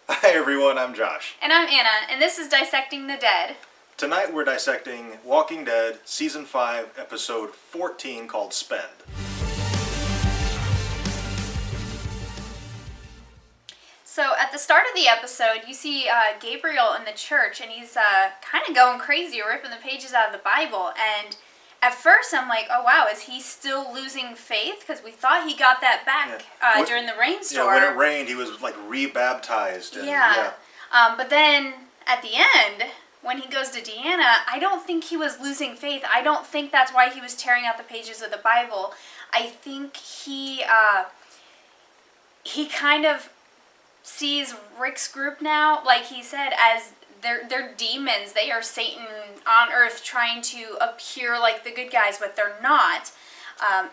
Hi everyone, I'm Josh. And I'm Anna, and this is Dissecting the Dead. Tonight we're dissecting Walking Dead Season 5, Episode 14 called Spend. So at the start of the episode, you see Gabriel in the church, and he's kind of going crazy, ripping the pages out of the Bible. And at first I'm like, oh wow, is he still losing faith? Because we thought he got that back during the rainstorm. Yeah, when it rained, he was like rebaptized. But then at the end, when he goes to Deanna, I don't think he was losing faith. I don't think that's why he was tearing out the pages of the Bible. I think he kind of sees Rick's group now, like he said, as they're demons. They are Satan on earth trying to appear like the good guys, but they're not.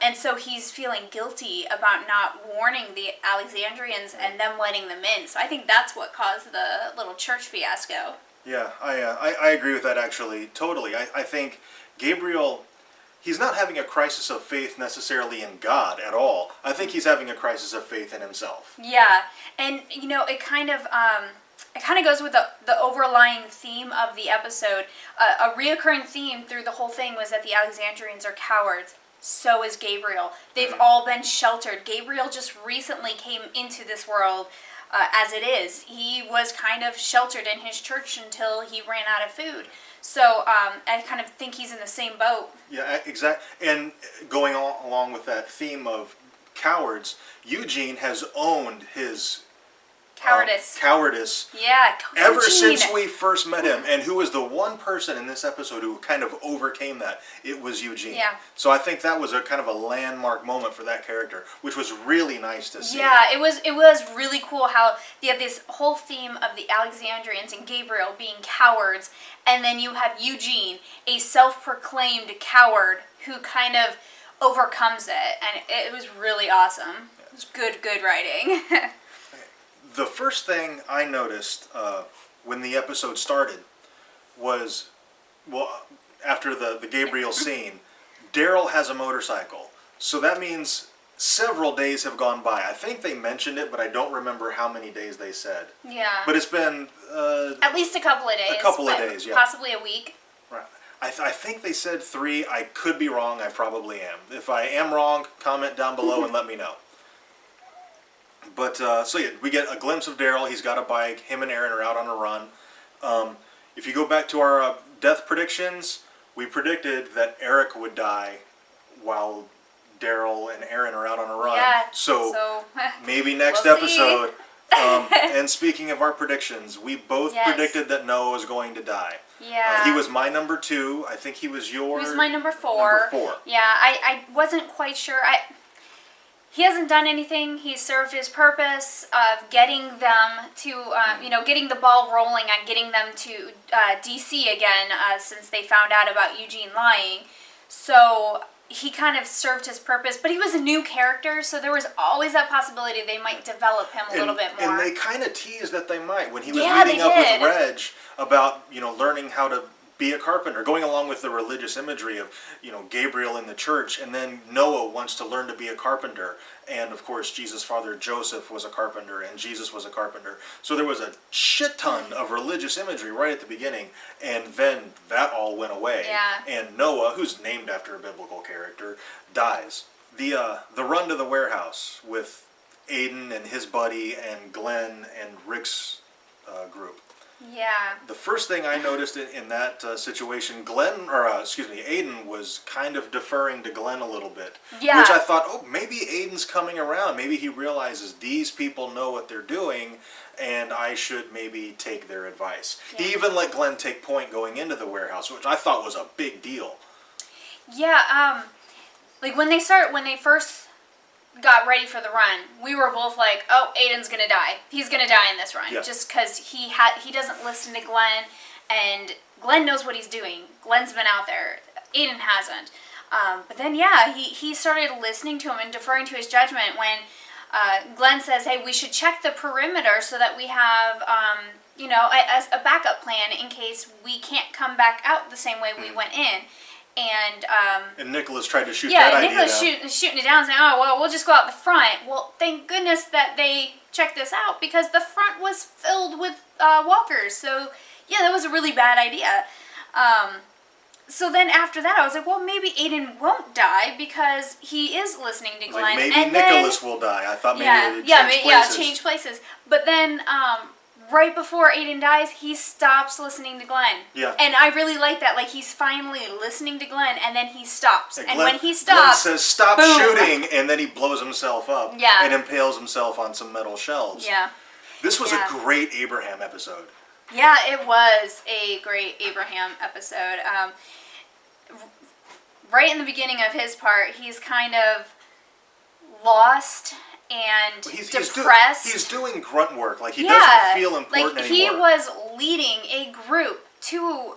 And so he's feeling guilty about not warning the Alexandrians and them letting them in. So I think that's what caused the little church fiasco. Yeah, I agree with that actually, totally. I think Gabriel, he's not having a crisis of faith necessarily in God at all. I think he's having a crisis of faith in himself. Yeah, and you know, it kind of goes with the overlying theme of the episode. A reoccurring theme through the whole thing was that the Alexandrians are cowards. So is Gabriel. They've all been sheltered. Gabriel just recently came into this world as it is. He was kind of sheltered in his church until he ran out of food. So I kind of think he's in the same boat. Yeah, exactly. And going along with that theme of cowards, Eugene has owned his cowardice. Yeah, ever since we first met him, and who was the one person in this episode who kind of overcame that? It was Eugene. Yeah. So I think that was a kind of a landmark moment for that character, which was really nice to see. Yeah, it was really cool how you have this whole theme of the Alexandrians and Gabriel being cowards, and then you have Eugene, a self-proclaimed coward, who kind of overcomes it, and it was really awesome. It was good writing. The first thing I noticed when the episode started was, well, after the Gabriel scene, Daryl has a motorcycle. So that means several days have gone by. I think they mentioned it, but I don't remember how many days they said. Yeah. But it's been... at least a couple of days. A couple of days, yeah. Possibly a week. Right. I think they said 3. I could be wrong. I probably am. If I am wrong, comment down below and let me know. But, so yeah, we get a glimpse of Daryl. He's got a bike. Him and Aaron are out on a run. If you go back to our death predictions, we predicted that Eric would die while Daryl and Aaron are out on a run. Yeah, so maybe next we'll episode. And speaking of our predictions, we both predicted that Noah was going to die. Yeah. He was my number 2. I think he was yours. He was my number 4. Yeah, I wasn't quite sure. He hasn't done anything. He's served his purpose of getting them to, getting the ball rolling on getting them to DC again since they found out about Eugene lying. So he kind of served his purpose, but he was a new character, so there was always that possibility they might develop him a little bit more. And they kind of teased that they might when he was meeting up with Reg about, learning how to be a carpenter, going along with the religious imagery of, Gabriel in the church, and then Noah wants to learn to be a carpenter, and of course Jesus' father Joseph was a carpenter, and Jesus was a carpenter. So there was a shit ton of religious imagery right at the beginning, and then that all went away. Yeah. And Noah, who's named after a biblical character, dies. The run to the warehouse with Aiden and his buddy and Glenn and Rick's group. Yeah. The first thing I noticed in that situation, Aiden was kind of deferring to Glenn a little bit. Yeah. Which I thought, maybe Aiden's coming around. Maybe he realizes these people know what they're doing, and I should maybe take their advice. Yeah. He even let Glenn take point going into the warehouse, which I thought was a big deal. Yeah, like when they first got ready for the run, we were both like, oh, Aiden's gonna die. He's gonna die in this run. Yeah. Just because he doesn't listen to Glenn, and Glenn knows what he's doing. Glenn's been out there. Aiden hasn't. But then, yeah, he started listening to him and deferring to his judgment when Glenn says, hey, we should check the perimeter so that we have, a backup plan in case we can't come back out the same way we went in. And Nicholas tried to shoot that idea down. Yeah, Nicholas shooting it down, saying, oh, well, we'll just go out the front. Well, thank goodness that they check this out because the front was filled with walkers. So yeah, that was a really bad idea. So then after that, I was like, well, maybe Aiden won't die because he is listening to Glenn. Like maybe and Nicholas will die. I thought maybe it would change places. change places. But then right before Aiden dies, he stops listening to Glenn. Yeah. And I really like that. Like he's finally listening to Glenn, and then he stops. And when he Glenn stops, says, "Stop boom. shooting," and then he blows himself up. Yeah. And impales himself on some metal shelves. Yeah. This was a great Abraham episode. Yeah, it was a great Abraham episode. Right in the beginning of his part, he's kind of lost and depressed. He's doing grunt work. Like, he doesn't feel important anymore. He was leading a group to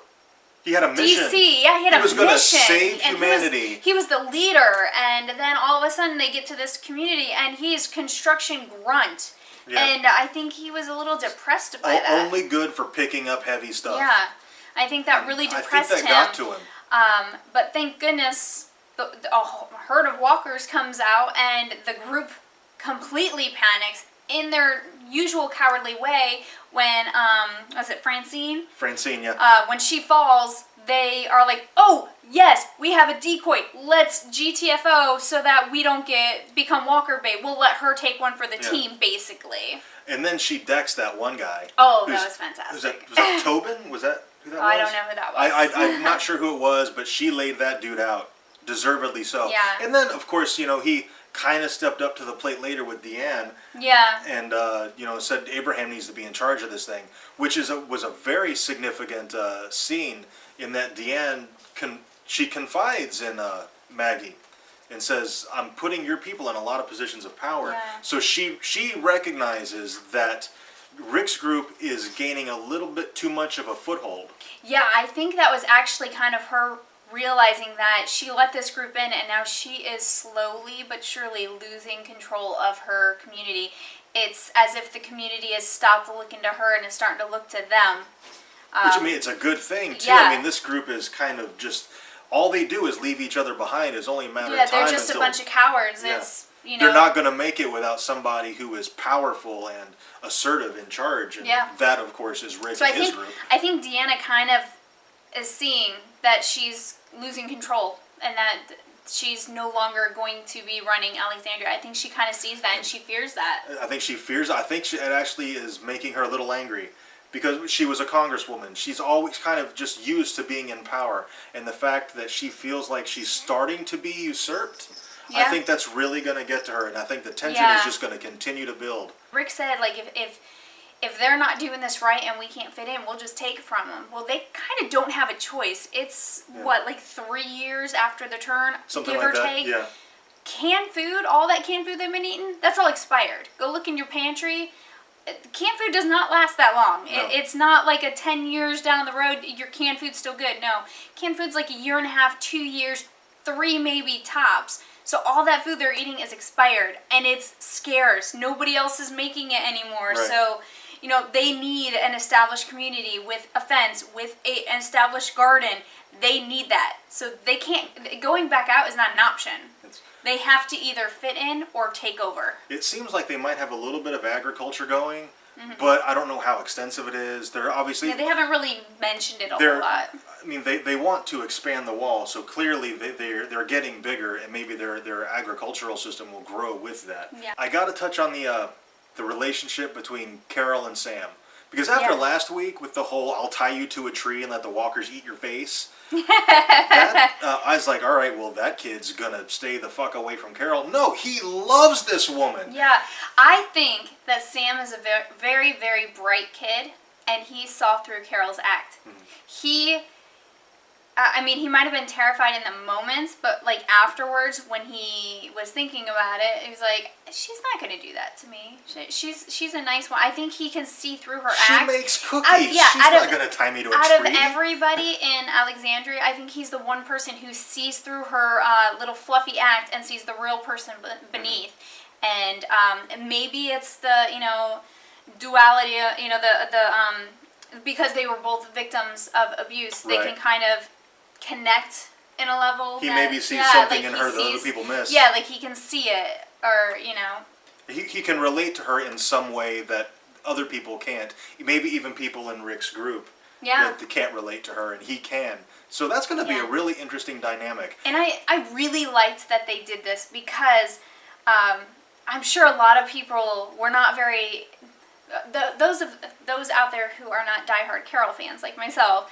he had a mission. DC. Yeah, he had a mission. He was going to save humanity. He was the leader, and then all of a sudden they get to this community, and he's construction grunt. Yeah. And I think he was a little depressed by that. Only good for picking up heavy stuff. Yeah, I think that really depressed him. I think that got to him. But thank goodness a herd of walkers comes out, and the group completely panics in their usual cowardly way when, was it Francine? Francine, yeah. When she falls, they are like, oh, yes, we have a decoy. Let's GTFO so that we don't become walker bait. We'll let her take one for the team, basically. And then she decks that one guy. Oh, that was fantastic. Was that Tobin? Was that who that was? I don't know who that was. I'm not sure who it was, but she laid that dude out. Deservedly so. Yeah. And then, of course, he kind of stepped up to the plate later with Deanne. Yeah. And, said Abraham needs to be in charge of this thing, which was a very significant scene in that Deanne, she confides in Maggie and says, I'm putting your people in a lot of positions of power. Yeah. So she recognizes that Rick's group is gaining a little bit too much of a foothold. Yeah, I think that was actually kind of her realizing that she let this group in, and now she is slowly but surely losing control of her community. It's as if the community has stopped looking to her and is starting to look to them. Which, I mean, it's a good thing, too. Yeah. I mean, this group is kind of just, all they do is leave each other behind. It's only a matter of time. Yeah, they're just a bunch of cowards. Yeah. It's, They're not going to make it without somebody who is powerful and assertive in charge. And that, of course, is Rick and his group. I think Deanna kind of is seeing that she's losing control and that she's no longer going to be running Alexandria. I think she kind of sees that and she fears that. I think it actually is making her a little angry because she was a congresswoman. She's always kind of just used to being in power. And the fact that she feels like she's starting to be usurped, I think that's really going to get to her. And I think the tension is just going to continue to build. Rick said, like, if they're not doing this right and we can't fit in, we'll just take it from them. Well, they kind of don't have a choice. It's, 3 years after the turn, Something give like or that. take. Yeah. Canned food, all that canned food they've been eating, that's all expired. Go look in your pantry. Canned food does not last that long. No. It's not like a 10 years down the road, your canned food's still good. No. Canned food's like a year and a half, 2 years, 3 maybe tops. So all that food they're eating is expired, and it's scarce. Nobody else is making it anymore. Right. So, they need an established community with a fence, with an established garden. They need that. So they can't, going back out is not an option. They have to either fit in or take over. It seems like they might have a little bit of agriculture going, but I don't know how extensive it is. They're obviously... Yeah, they haven't really mentioned it a whole lot. I mean, they want to expand the wall, so clearly they're getting bigger, and maybe their agricultural system will grow with that. Yeah. I got to touch on the relationship between Carol and Sam. Because after last week with the whole I'll tie you to a tree and let the walkers eat your face, I was like, all right, well, that kid's going to stay the fuck away from Carol. No, he loves this woman. Yeah, I think that Sam is a very, very bright kid, and he saw through Carol's act. He might have been terrified in the moments, but like afterwards, when he was thinking about it, he was like, "She's not going to do that to me. She's a nice one." I think he can see through her act. She makes cookies. She's not going to tie me to a tree. Out of everybody in Alexandria, I think he's the one person who sees through her little fluffy act and sees the real person beneath. And maybe it's the duality. Because they were both victims of abuse, they can kind of connect in a level. He maybe sees something in her that other people miss. Yeah, like he can see it, or He can relate to her in some way that other people can't. Maybe even people in Rick's group Yeah. that can't relate to her, and he can. So that's going to be Yeah. a really interesting dynamic. And I really liked that they did this because I'm sure a lot of people were not very... Those out there who are not diehard Carol fans like myself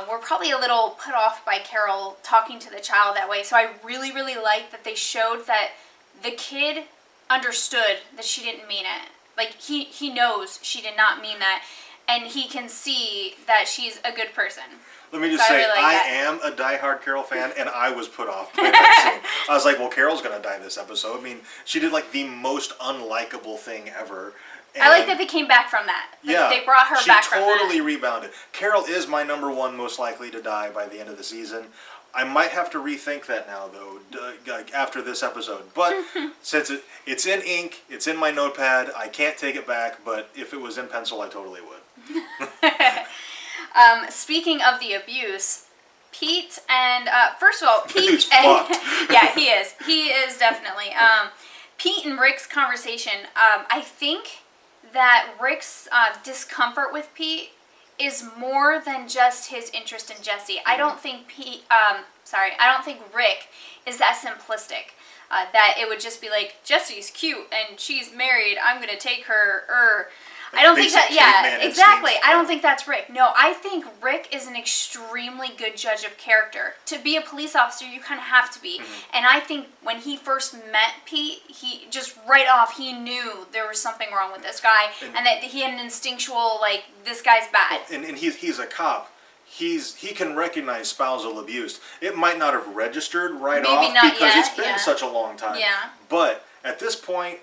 were probably a little put off by Carol talking to the child that way. So I really, really liked that they showed that the kid understood that she didn't mean it. Like, he knows she did not mean that, and he can see that she's a good person. Let me just So I say, really like I that. am a diehard Carol fan, and I was put off by that scene. I was like, well, Carol's going to die this episode. I mean, she did, like, the most unlikable thing ever. I like that they came back from that. Yeah. They brought her back from that. She totally rebounded. Carol is my number one most likely to die by the end of the season. I might have to rethink that now, though, after this episode. But since it's in ink, it's in my notepad, I can't take it back, but if it was in pencil, I totally would. Speaking of the abuse, Pete and first of all, Pete Dude's and fucked. yeah, he is. He is definitely. Pete and Rick's conversation. I think that Rick's discomfort with Pete is more than just his interest in Jesse. I don't think I don't think Rick is that simplistic. That it would just be like, Jesse's cute and she's married, I'm gonna take her. I don't think that. Yeah, exactly. I don't think that's Rick. No, I think Rick is an extremely good judge of character. To be a police officer, you kind of have to be. Mm-hmm. And I think when he first met Pete, he just right off he knew there was something wrong with this guy, and that he had an instinctual like this guy's bad. And he's a cop. He can recognize spousal abuse. It might not have registered Maybe off not because yet, it's been such a long time. Yeah. But at this point,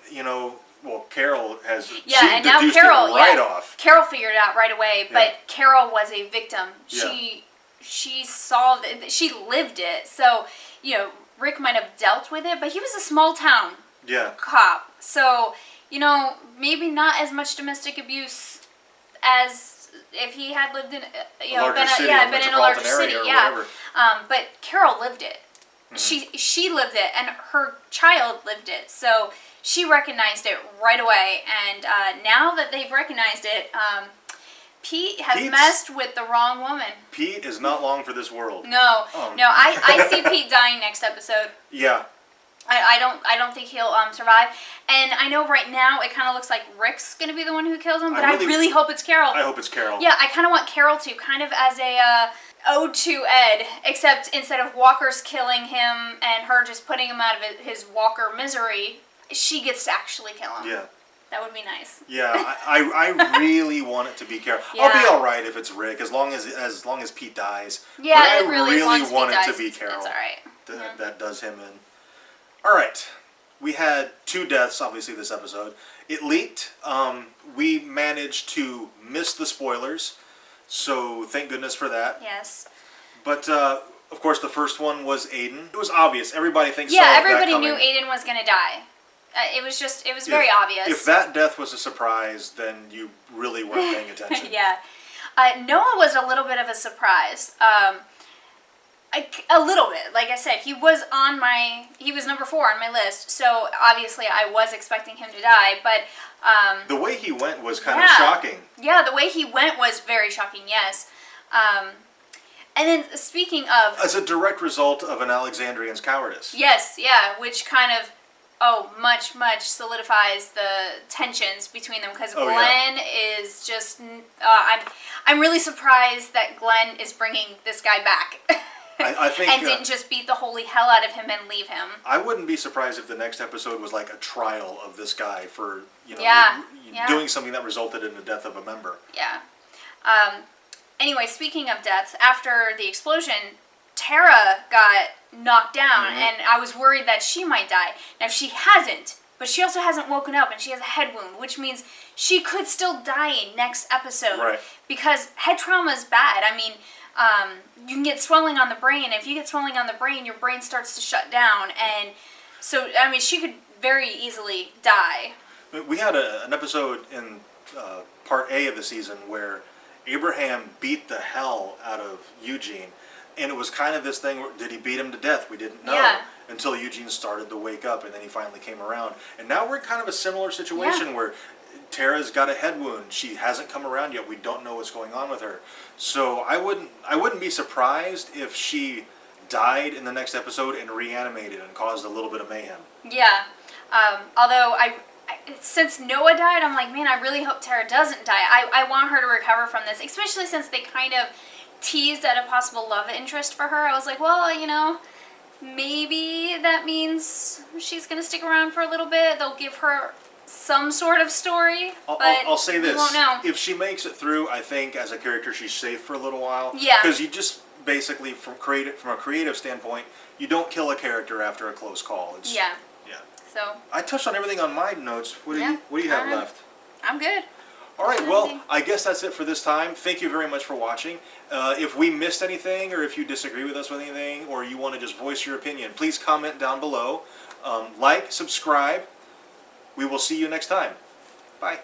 well, Carol has and now deduced Carol it right off. Carol figured it out right away, but Carol was a victim. Yeah. She saw that, she lived it. So, Rick might have dealt with it, but he was a small town cop. So, maybe not as much domestic abuse as if he had lived in been in a larger city, but Carol lived it. Mm-hmm. She lived it, and her child lived it. So she recognized it right away, and now that they've recognized it, Pete has messed with the wrong woman. Pete is not long for this world. No, I see Pete dying next episode. Yeah. I don't think he'll survive, and I know right now it kind of looks like Rick's gonna be the one who kills him, but I really hope it's Carol. I hope it's Carol. Yeah, I kind of want Carol to, kind of as a ode to Ed, except instead of Walker's killing him and her just putting him out of his Walker misery, she gets to actually kill him. Yeah. That would be nice. Yeah, I really want it to be Carol. Yeah. I'll be all right if it's Rick, as long as Pete dies. Yeah, but I really want it dies, to be Carol. It's all right. That does him in. All right, we had 2 deaths, obviously, this episode. It leaked. We managed to miss the spoilers, so thank goodness for that. Yes. But, of course, the first one was Aiden. It was obvious. Everybody thinks everybody knew Aiden was going to die. It was very obvious. If that death was a surprise, then you really weren't paying attention. Yeah. Noah was a little bit of a surprise. A little bit. Like I said, he was number 4 on my list, so obviously I was expecting him to die, but... the way he went was kind of shocking. Yeah, the way he went was very shocking, yes. And then, speaking of... As a direct result of an Alexandrian's cowardice. Yes, yeah, which kind of, much solidifies the tensions between them, because Glenn is just... I'm really surprised that Glenn is bringing this guy back. I think, and didn't just beat the holy hell out of him and leave him. I wouldn't be surprised if the next episode was like a trial of this guy for doing something that resulted in the death of a member. Yeah. Anyway, speaking of deaths, after the explosion, Tara got knocked down, and I was worried that she might die. Now, she hasn't, but she also hasn't woken up, and she has a head wound, which means she could still die next episode. Right. Because head trauma is bad. I mean... you can get swelling on the brain. If you get swelling on the brain, your brain starts to shut down. And so, I mean, she could very easily die. We had an episode in part A of the season where Abraham beat the hell out of Eugene. And it was kind of this thing where, did he beat him to death? We didn't know. Yeah. Until Eugene started to wake up, and then he finally came around. And now we're in kind of a similar situation where Tara's got a head wound. She hasn't come around yet. We don't know what's going on with her. So I wouldn't be surprised if she died in the next episode and reanimated and caused a little bit of mayhem. Yeah. Although since Noah died, I'm like, man, I really hope Tara doesn't die. I want her to recover from this, especially since they kind of teased at a possible love interest for her. I was like, well, maybe that means she's going to stick around for a little bit. They'll give her some sort of story. I'll say this. We won't know. If she makes it through, I think as a character she's safe for a little while. Yeah. Because you just basically, from a creative standpoint, you don't kill a character after a close call. Yeah. Yeah. So I touched on everything on my notes. What do you have left? I'm good. All right, well, I guess that's it for this time. Thank you very much for watching. If we missed anything, or if you disagree with us with anything, or you want to just voice your opinion, please comment down below. Like, subscribe. We will see you next time. Bye.